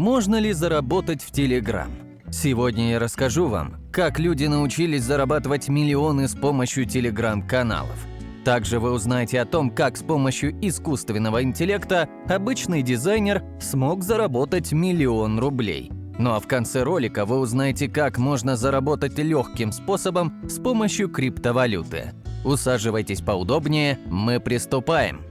Можно ли заработать в Telegram? Сегодня я расскажу вам, как люди научились зарабатывать миллионы с помощью Telegram-каналов. Также вы узнаете о том, как с помощью искусственного интеллекта обычный дизайнер смог заработать 1 000 000 рублей. Ну а в конце ролика вы узнаете, как можно заработать легким способом с помощью криптовалюты. Усаживайтесь поудобнее, мы приступаем.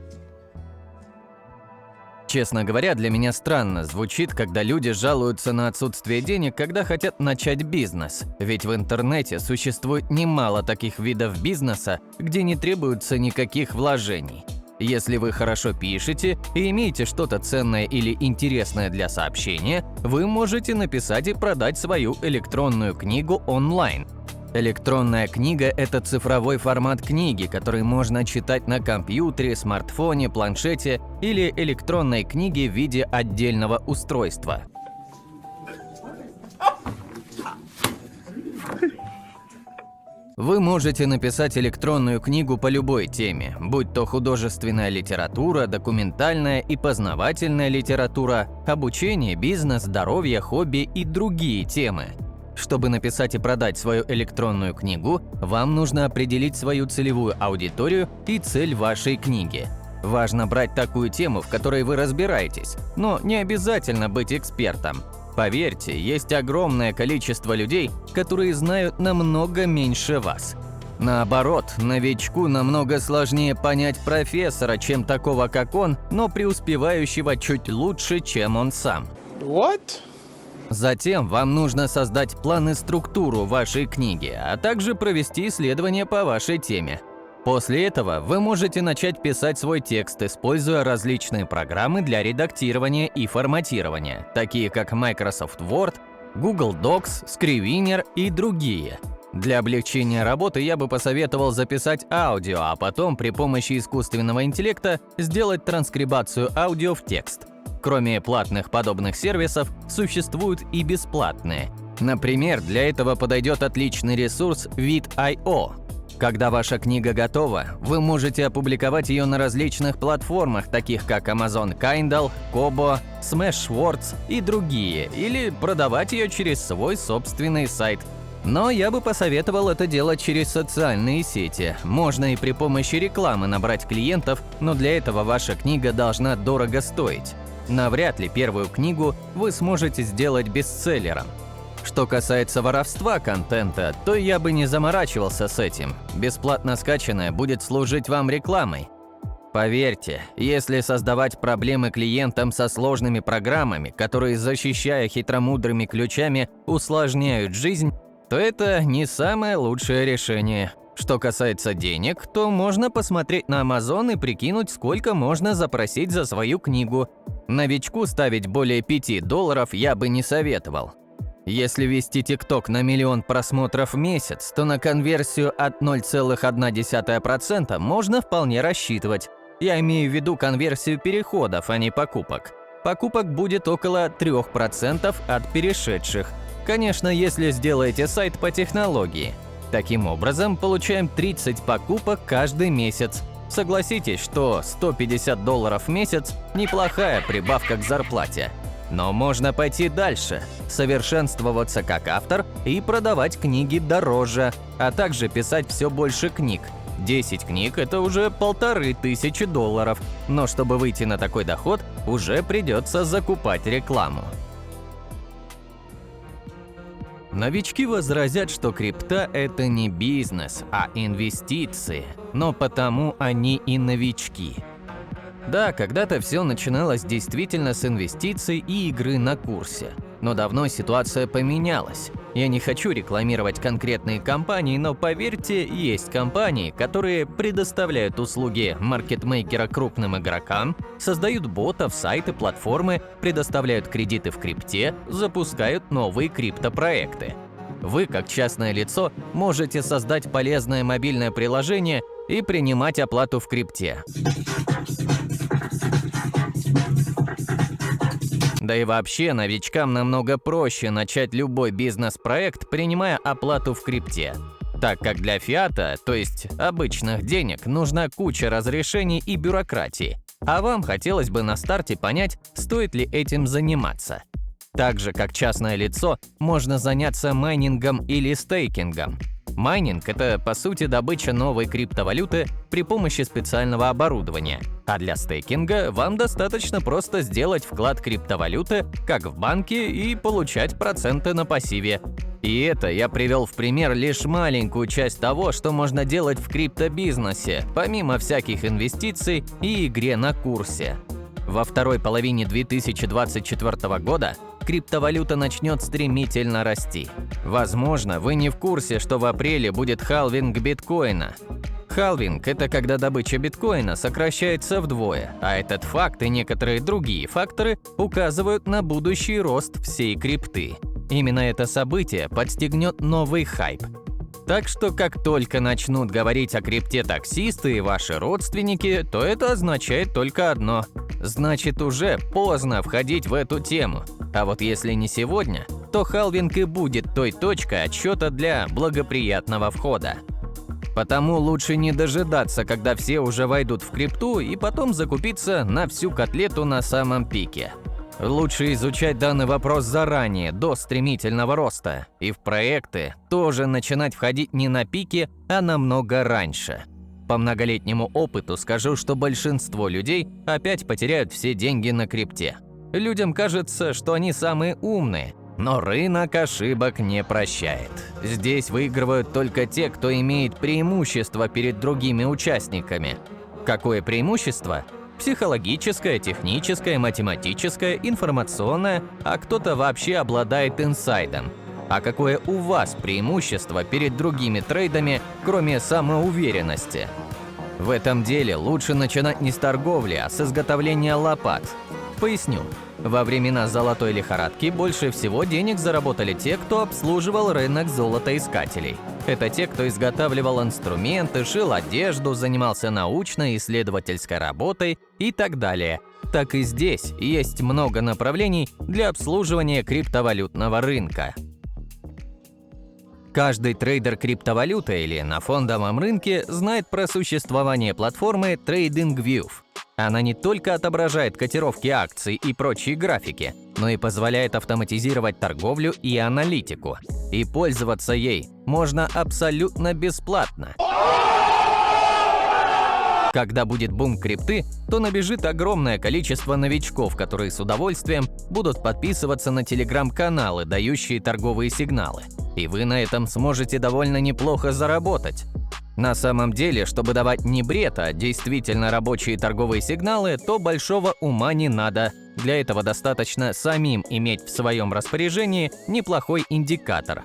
Честно говоря, для меня странно звучит, когда люди жалуются на отсутствие денег, когда хотят начать бизнес. Ведь в интернете существует немало таких видов бизнеса, где не требуется никаких вложений. Если вы хорошо пишете и имеете что-то ценное или интересное для сообщения, вы можете написать и продать свою электронную книгу онлайн. Электронная книга – это цифровой формат книги, который можно читать на компьютере, смартфоне, планшете или электронной книге в виде отдельного устройства. Вы можете написать электронную книгу по любой теме, будь то художественная литература, документальная и познавательная литература, обучение, бизнес, здоровье, хобби и другие темы. Чтобы написать и продать свою электронную книгу, вам нужно определить свою целевую аудиторию и цель вашей книги. Важно брать такую тему, в которой вы разбираетесь, но не обязательно быть экспертом. Поверьте, есть огромное количество людей, которые знают намного меньше вас. Наоборот, новичку намного сложнее понять профессора, чем такого, как он, но преуспевающего чуть лучше, чем он сам. What? Затем вам нужно создать план и структуру вашей книги, а также провести исследования по вашей теме. После этого вы можете начать писать свой текст, используя различные программы для редактирования и форматирования, такие как Microsoft Word, Google Docs, Scrivener и другие. Для облегчения работы я бы посоветовал записать аудио, а потом при помощи искусственного интеллекта сделать транскрибацию аудио в текст. Кроме платных подобных сервисов, существуют и бесплатные. Например, для этого подойдет отличный ресурс Vid.io. Когда ваша книга готова, вы можете опубликовать ее на различных платформах, таких как Amazon Kindle, Kobo, Smashwords и другие, или продавать ее через свой собственный сайт. Но я бы посоветовал это делать через социальные сети. Можно и при помощи рекламы набрать клиентов, но для этого ваша книга должна дорого стоить. Навряд ли первую книгу вы сможете сделать бестселлером. Что касается воровства контента, то я бы не заморачивался с этим. Бесплатно скачанное будет служить вам рекламой. Поверьте, если создавать проблемы клиентам со сложными программами, которые, защищая хитромудрыми ключами, усложняют жизнь, то это не самое лучшее решение. Что касается денег, то можно посмотреть на Amazon и прикинуть, сколько можно запросить за свою книгу. Новичку ставить более $5 я бы не советовал. Если вести TikTok на 1 000 000 просмотров в месяц, то на конверсию от 0,1% можно вполне рассчитывать. Я имею в виду конверсию переходов, а не покупок. Покупок будет около 3% от перешедших. Конечно, если сделаете сайт по технологии. Таким образом, получаем 30 покупок каждый месяц. Согласитесь, что $150 в месяц – неплохая прибавка к зарплате. Но можно пойти дальше, совершенствоваться как автор и продавать книги дороже, а также писать все больше книг. 10 книг – это уже $1500, но чтобы выйти на такой доход, уже придется закупать рекламу. Новички возразят, что крипта – это не бизнес, а инвестиции, но потому они и новички. Да, когда-то все начиналось действительно с инвестиций и игры на курсе. Но давно ситуация поменялась. Я не хочу рекламировать конкретные компании, но поверьте, есть компании, которые предоставляют услуги маркетмейкера крупным игрокам, создают ботов, сайты, платформы, предоставляют кредиты в крипте, запускают новые криптопроекты. Вы, как частное лицо, можете создать полезное мобильное приложение и принимать оплату в крипте. Да и вообще, новичкам намного проще начать любой бизнес-проект, принимая оплату в крипте. Так как для фиата, то есть обычных денег, нужна куча разрешений и бюрократии. А вам хотелось бы на старте понять, стоит ли этим заниматься. Так же, как частное лицо, можно заняться майнингом или стейкингом. Майнинг – это, по сути, добыча новой криптовалюты при помощи специального оборудования. А для стейкинга вам достаточно просто сделать вклад криптовалюты, как в банке, и получать проценты на пассиве. И это я привел в пример лишь маленькую часть того, что можно делать в криптобизнесе, помимо всяких инвестиций и игре на курсе. Во второй половине 2024 года криптовалюта начнет стремительно расти. Возможно, вы не в курсе, что в апреле будет халвинг биткоина. Халвинг – это когда добыча биткоина сокращается вдвое, а этот факт и некоторые другие факторы указывают на будущий рост всей крипты. Именно это событие подстегнет новый хайп. Так что как только начнут говорить о крипте таксисты и ваши родственники, то это означает только одно – значит уже поздно входить в эту тему. А вот если не сегодня, то халвинг и будет той точкой отсчета для благоприятного входа. Потому лучше не дожидаться, когда все уже войдут в крипту, и потом закупиться на всю котлету на самом пике. Лучше изучать данный вопрос заранее, до стремительного роста, и в проекты тоже начинать входить не на пике, а намного раньше. По многолетнему опыту скажу, что большинство людей опять потеряют все деньги на крипте. Людям кажется, что они самые умные, но рынок ошибок не прощает. Здесь выигрывают только те, кто имеет преимущество перед другими участниками. Какое преимущество? Психологическое, техническое, математическое, информационное, а кто-то вообще обладает инсайдом. А какое у вас преимущество перед другими трейдами, кроме самоуверенности? В этом деле лучше начинать не с торговли, а с изготовления лопат. Поясню. Во времена золотой лихорадки больше всего денег заработали те, кто обслуживал рынок золотоискателей. Это те, кто изготавливал инструменты, шил одежду, занимался научно-исследовательской работой и так далее. Так и здесь есть много направлений для обслуживания криптовалютного рынка. Каждый трейдер криптовалюты или на фондовом рынке знает про существование платформы TradingView. Она не только отображает котировки акций и прочие графики, но и позволяет автоматизировать торговлю и аналитику. И пользоваться ей можно абсолютно бесплатно. Когда будет бум крипты, то набежит огромное количество новичков, которые с удовольствием будут подписываться на телеграм-каналы, дающие торговые сигналы. И вы на этом сможете довольно неплохо заработать. На самом деле, чтобы давать не бред, а действительно рабочие торговые сигналы, то большого ума не надо. Для этого достаточно самим иметь в своем распоряжении неплохой индикатор.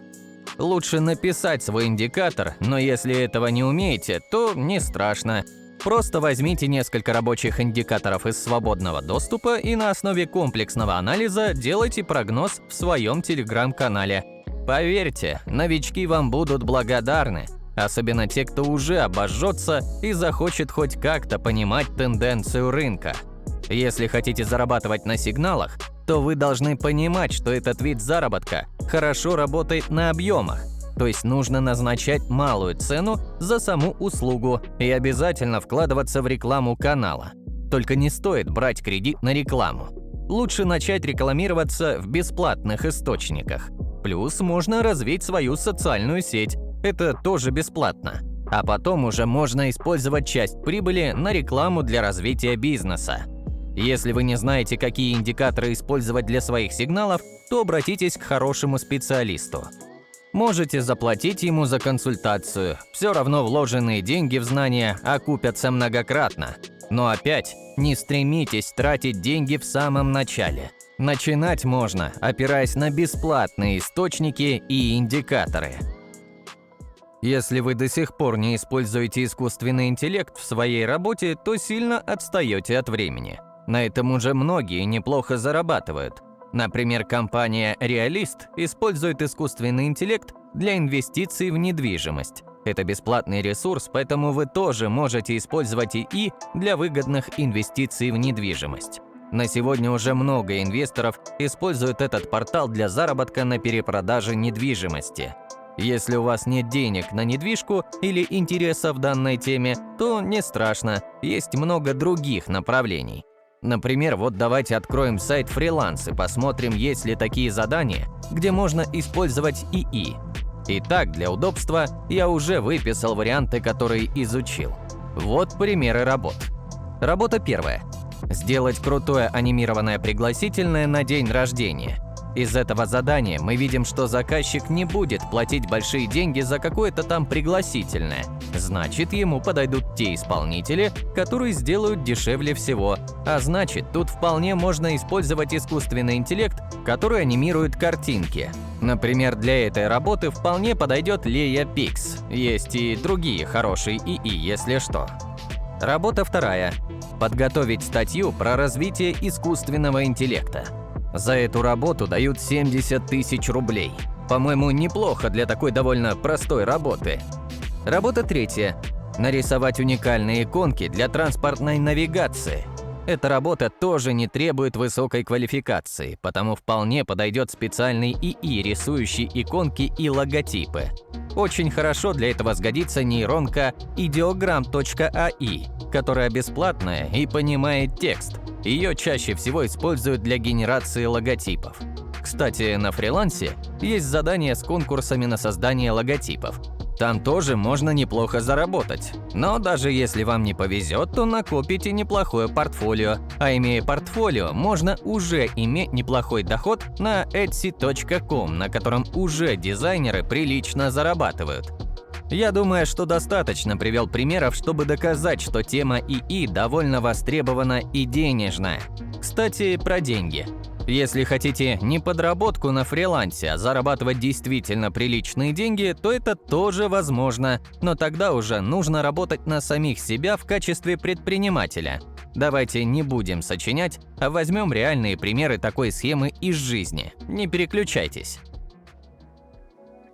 Лучше написать свой индикатор, но если этого не умеете, то не страшно. Просто возьмите несколько рабочих индикаторов из свободного доступа и на основе комплексного анализа делайте прогноз в своем телеграм-канале. Поверьте, новички вам будут благодарны, особенно те, кто уже обожжется и захочет хоть как-то понимать тенденцию рынка. Если хотите зарабатывать на сигналах, то вы должны понимать, что этот вид заработка хорошо работает на объемах. То есть нужно назначать малую цену за саму услугу и обязательно вкладываться в рекламу канала. Только не стоит брать кредит на рекламу. Лучше начать рекламироваться в бесплатных источниках. Плюс можно развить свою социальную сеть. Это тоже бесплатно. А потом уже можно использовать часть прибыли на рекламу для развития бизнеса. Если вы не знаете, какие индикаторы использовать для своих сигналов, то обратитесь к хорошему специалисту. Можете заплатить ему за консультацию, все равно вложенные деньги в знания окупятся многократно. Но опять, не стремитесь тратить деньги в самом начале. Начинать можно, опираясь на бесплатные источники и индикаторы. Если вы до сих пор не используете искусственный интеллект в своей работе, то сильно отстаете от времени. На этом уже многие неплохо зарабатывают. Например, компания Realist использует искусственный интеллект для инвестиций в недвижимость. Это бесплатный ресурс, поэтому вы тоже можете использовать ИИ для выгодных инвестиций в недвижимость. На сегодня уже много инвесторов используют этот портал для заработка на перепродаже недвижимости. Если у вас нет денег на недвижку или интереса в данной теме, то не страшно, есть много других направлений. Например, вот давайте откроем сайт Freelance и посмотрим, есть ли такие задания, где можно использовать ИИ. Итак, для удобства я уже выписал варианты, которые изучил. Вот примеры работ. Работа первая. Сделать крутое анимированное пригласительное на день рождения. Из этого задания мы видим, что заказчик не будет платить большие деньги за какое-то там пригласительное. Значит, ему подойдут те исполнители, которые сделают дешевле всего. А значит, тут вполне можно использовать искусственный интеллект, который анимирует картинки. Например, для этой работы вполне подойдет Leia Pix. Есть и другие хорошие ИИ, если что. Работа вторая. Подготовить статью про развитие искусственного интеллекта. За эту работу дают 70 тысяч рублей. По-моему, неплохо для такой довольно простой работы. Работа третья. Нарисовать уникальные иконки для транспортной навигации. Эта работа тоже не требует высокой квалификации, потому вполне подойдет специальный ИИ, рисующий иконки и логотипы. Очень хорошо для этого сгодится нейронка Ideogram.AI, которая бесплатная и понимает текст. Ее чаще всего используют для генерации логотипов. Кстати, на фрилансе есть задания с конкурсами на создание логотипов. Там тоже можно неплохо заработать. Но даже если вам не повезет, то накопите неплохое портфолио. А имея портфолио, можно уже иметь неплохой доход на Etsy.com, на котором уже дизайнеры прилично зарабатывают. Я думаю, что достаточно привел примеров, чтобы доказать, что тема ИИ довольно востребована и денежная. Кстати, про деньги. Если хотите не подработку на фрилансе, а зарабатывать действительно приличные деньги, то это тоже возможно, но тогда уже нужно работать на самих себя в качестве предпринимателя. Давайте не будем сочинять, а возьмем реальные примеры такой схемы из жизни. Не переключайтесь.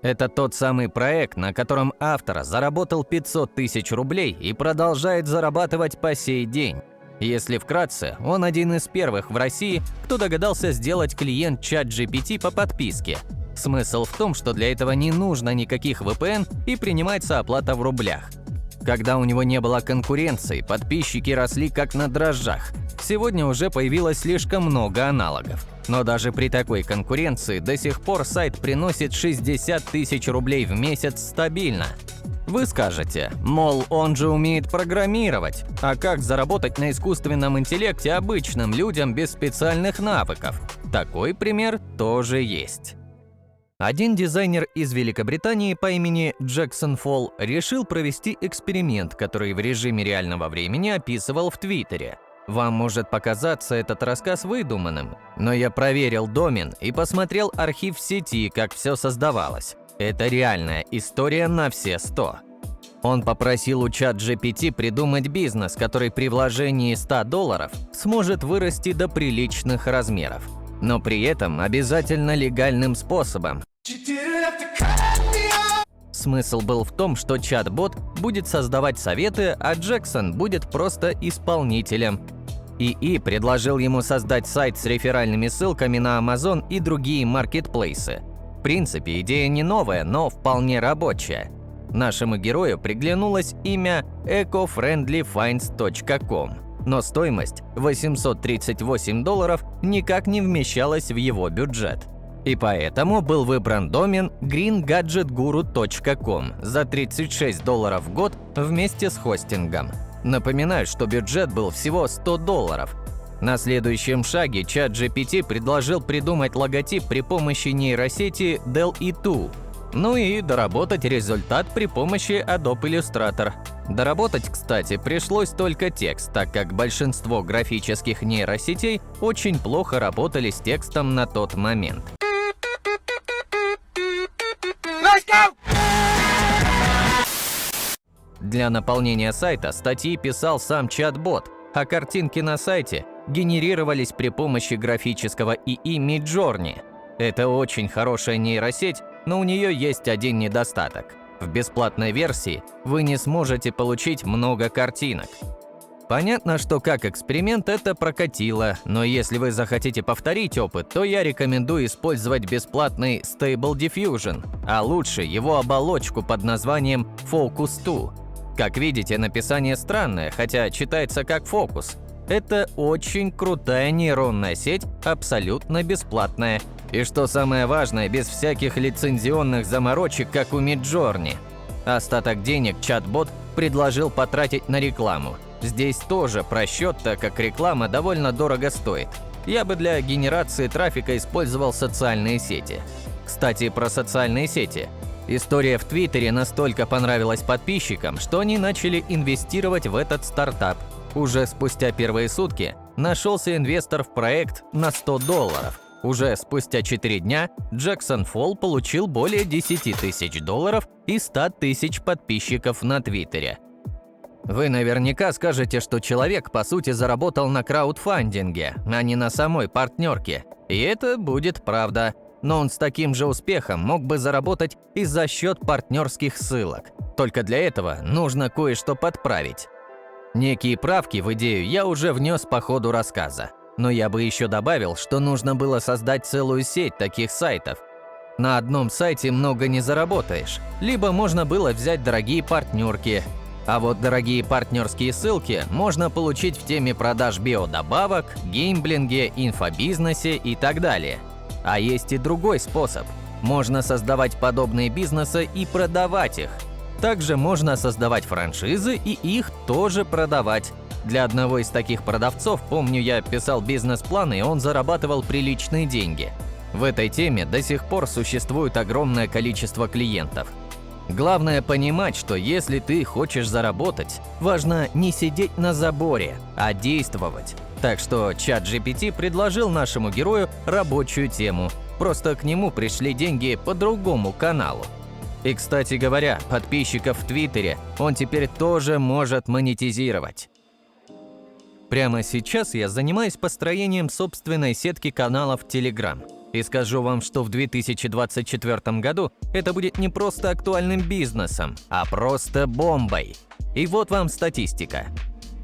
Это тот самый проект, на котором автор заработал 500 тысяч рублей и продолжает зарабатывать по сей день. Если вкратце, он один из первых в России, кто догадался сделать клиент ChatGPT по подписке. Смысл в том, что для этого не нужно никаких VPN и принимается оплата в рублях. Когда у него не было конкуренции, подписчики росли как на дрожжах. Сегодня уже появилось слишком много аналогов. Но даже при такой конкуренции до сих пор сайт приносит 60 тысяч рублей в месяц стабильно. Вы скажете, мол, он же умеет программировать, а как заработать на искусственном интеллекте обычным людям без специальных навыков? Такой пример тоже есть. Один дизайнер из Великобритании по имени Джексон Фолл решил провести эксперимент, который в режиме реального времени описывал в Твиттере. Вам может показаться этот рассказ выдуманным, но я проверил домен и посмотрел архив в сети, как все создавалось. Это реальная история на все 100. Он попросил у ChatGPT придумать бизнес, который при вложении $100 сможет вырасти до приличных размеров, но при этом обязательно легальным способом. Смысл был в том, что чат-бот будет создавать советы, а Джексон будет просто исполнителем. ИИ предложил ему создать сайт с реферальными ссылками на Amazon и другие маркетплейсы. В принципе, идея не новая, но вполне рабочая. Нашему герою приглянулось имя ecofriendlyfinds.com, но стоимость $838 никак не вмещалась в его бюджет. И поэтому был выбран домен greengadgetguru.com за $36 в год вместе с хостингом. Напоминаю, что бюджет был всего $100. На следующем шаге ChatGPT предложил придумать логотип при помощи нейросети DALL-E 2, ну и доработать результат при помощи Adobe Illustrator. Доработать, кстати, пришлось только текст, так как большинство графических нейросетей очень плохо работали с текстом на тот момент. Для наполнения сайта статьи писал сам чат-бот, а картинки на сайте генерировались при помощи графического ИИ Midjourney. Это очень хорошая нейросеть, но у нее есть один недостаток. В бесплатной версии вы не сможете получить много картинок. Понятно, что как эксперимент это прокатило, но если вы захотите повторить опыт, то я рекомендую использовать бесплатный Stable Diffusion, а лучше его оболочку под названием Focus 2. Как видите, написание странное, хотя читается как фокус. Это очень крутая нейронная сеть, абсолютно бесплатная. И что самое важное, без всяких лицензионных заморочек, как у Midjourney. Остаток денег чат-бот предложил потратить на рекламу. Здесь тоже просчет, так как реклама довольно дорого стоит. Я бы для генерации трафика использовал социальные сети. Кстати, про социальные сети. История в Твиттере настолько понравилась подписчикам, что они начали инвестировать в этот стартап. Уже спустя первые сутки нашелся инвестор в проект на $100. Уже спустя 4 дня Джексон Фолл получил более $10 тысяч и 100 тысяч подписчиков на Твиттере. Вы наверняка скажете, что человек по сути заработал на краудфандинге, а не на самой партнерке. И это будет правда. Но он с таким же успехом мог бы заработать и за счет партнерских ссылок. Только для этого нужно кое-что подправить. Некие правки в идею я уже внес по ходу рассказа. Но я бы еще добавил, что нужно было создать целую сеть таких сайтов. На одном сайте много не заработаешь. Либо можно было взять дорогие партнерки. А вот дорогие партнерские ссылки можно получить в теме продаж биодобавок, геймблинге, инфобизнесе и так далее. А есть и другой способ. Можно создавать подобные бизнесы и продавать их. Также можно создавать франшизы и их тоже продавать. Для одного из таких продавцов, помню, я писал бизнес-план, и он зарабатывал приличные деньги. В этой теме до сих пор существует огромное количество клиентов. Главное понимать, что если ты хочешь заработать, важно не сидеть на заборе, а действовать. Так что ChatGPT предложил нашему герою рабочую тему. Просто к нему пришли деньги по другому каналу. И, кстати говоря, подписчиков в Твиттере он теперь тоже может монетизировать. Прямо сейчас я занимаюсь построением собственной сетки каналов в Telegram. И скажу вам, что в 2024 году это будет не просто актуальным бизнесом, а просто бомбой. И вот вам статистика.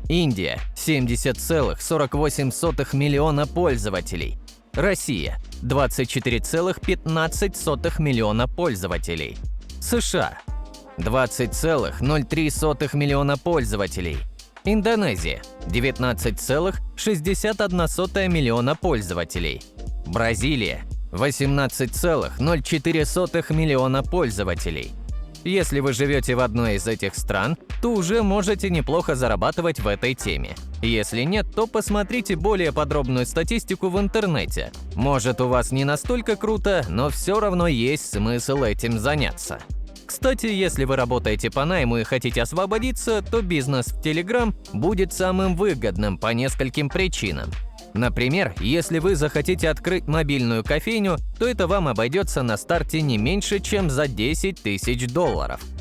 Индия – 70,48 миллиона пользователей. Россия – 24,15 миллиона пользователей. США – 20,03 миллиона пользователей. Индонезия – 19,61 миллиона пользователей. Бразилия – 18,04 миллиона пользователей. Если вы живете в одной из этих стран, то уже можете неплохо зарабатывать в этой теме. Если нет, то посмотрите более подробную статистику в интернете. Может, у вас не настолько круто, но все равно есть смысл этим заняться. Кстати, если вы работаете по найму и хотите освободиться, то бизнес в Telegram будет самым выгодным по нескольким причинам. Например, если вы захотите открыть мобильную кофейню, то это вам обойдется на старте не меньше, чем за $10 тысяч.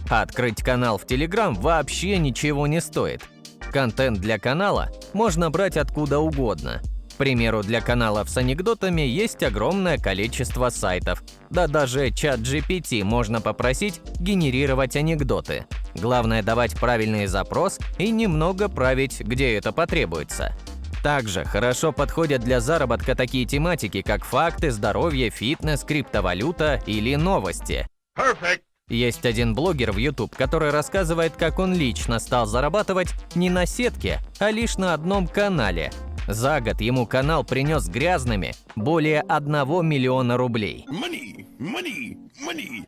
А открыть канал в Telegram вообще ничего не стоит. Контент для канала можно брать откуда угодно. К примеру, для каналов с анекдотами есть огромное количество сайтов. Да даже ChatGPT можно попросить генерировать анекдоты. Главное давать правильный запрос и немного править, где это потребуется. Также хорошо подходят для заработка такие тематики, как факты, здоровье, фитнес, криптовалюта или новости. Perfect. Есть один блогер в YouTube, который рассказывает, как он лично стал зарабатывать не на сетке, а лишь на одном канале. За год ему канал принес грязными более 1 миллиона рублей. Money, money, money.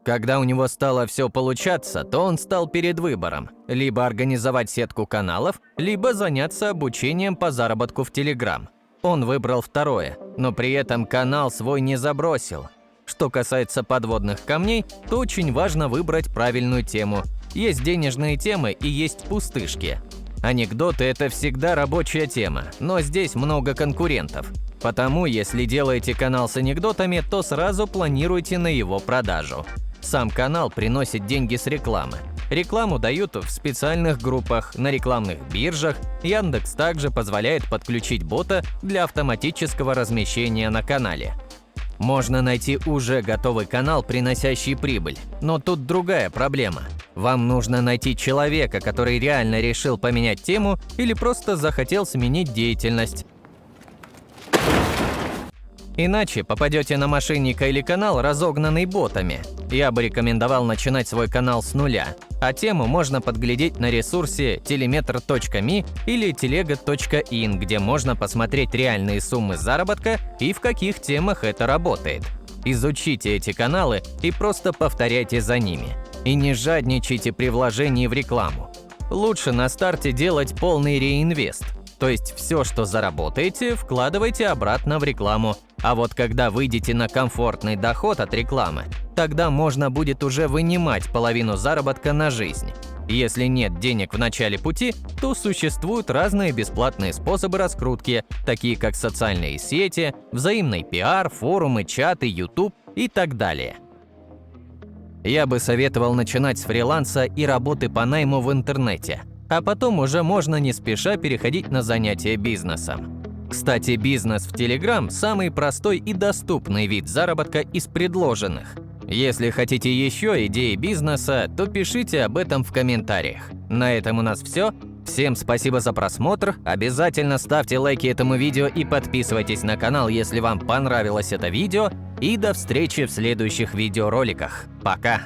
Когда у него стало все получаться, то он стал перед выбором – либо организовать сетку каналов, либо заняться обучением по заработку в Telegram. Он выбрал второе, но при этом канал свой не забросил. Что касается подводных камней, то очень важно выбрать правильную тему. Есть денежные темы и есть пустышки. Анекдоты – это всегда рабочая тема, но здесь много конкурентов. Потому, если делаете канал с анекдотами, то сразу планируйте на его продажу. Сам канал приносит деньги с рекламы. Рекламу дают в специальных группах, на рекламных биржах. Яндекс также позволяет подключить бота для автоматического размещения на канале. Можно найти уже готовый канал, приносящий прибыль. Но тут другая проблема. Вам нужно найти человека, который реально решил поменять тему или просто захотел сменить деятельность. Иначе попадете на мошенника или канал, разогнанный ботами. Я бы рекомендовал начинать свой канал с нуля. А тему можно подглядеть на ресурсе telemetr.me или telega.in, где можно посмотреть реальные суммы заработка и в каких темах это работает. Изучите эти каналы и просто повторяйте за ними. И не жадничайте при вложении в рекламу. Лучше на старте делать полный реинвест. То есть все, что заработаете, вкладывайте обратно в рекламу. А вот когда выйдете на комфортный доход от рекламы, тогда можно будет уже вынимать половину заработка на жизнь. Если нет денег в начале пути, то существуют разные бесплатные способы раскрутки, такие как социальные сети, взаимный пиар, форумы, чаты, YouTube и так далее. Я бы советовал начинать с фриланса и работы по найму в интернете, а потом уже можно не спеша переходить на занятия бизнесом. Кстати, бизнес в Telegram – самый простой и доступный вид заработка из предложенных. Если хотите еще идеи бизнеса, то пишите об этом в комментариях. На этом у нас все. Всем спасибо за просмотр, обязательно ставьте лайки этому видео и подписывайтесь на канал, если вам понравилось это видео. И до встречи в следующих видеороликах. Пока!